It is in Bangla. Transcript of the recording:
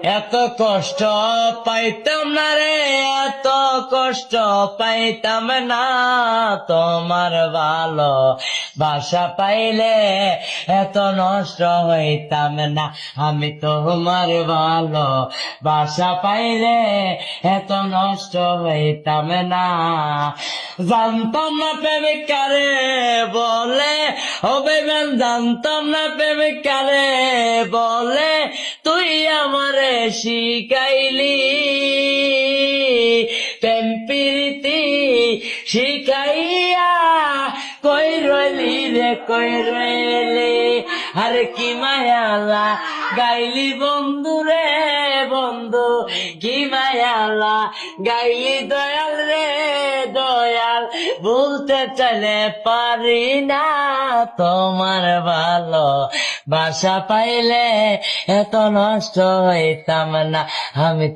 এত কষ্ট পাইতাম না রে, এত কষ্ট পাইতাম না, তোমার ভালো বাসা পাইলে এত নষ্ট হইতাম না। আমি তোমার ভালো বাসা পাইলে এত নষ্ট হইতাম না। জানতাম না প্রেমিক কারে বলে, ও বেবেন জানতাম না প্রেমিক কারে বলে, তুই আমারে শিখাইলি প্রেম প্রীতি শিখাইয়া, কই রইলি রে কই রইলি, আরে কি মায়ালা গাইলি বন্ধু রে বন্ধু, কি মায়ালা গাইলি দয়াল রে দয়াল, বলতে চাইলে পারি না, তোমার ভালো বাসা পাইলে এত নষ্ট হইতাম না। আমি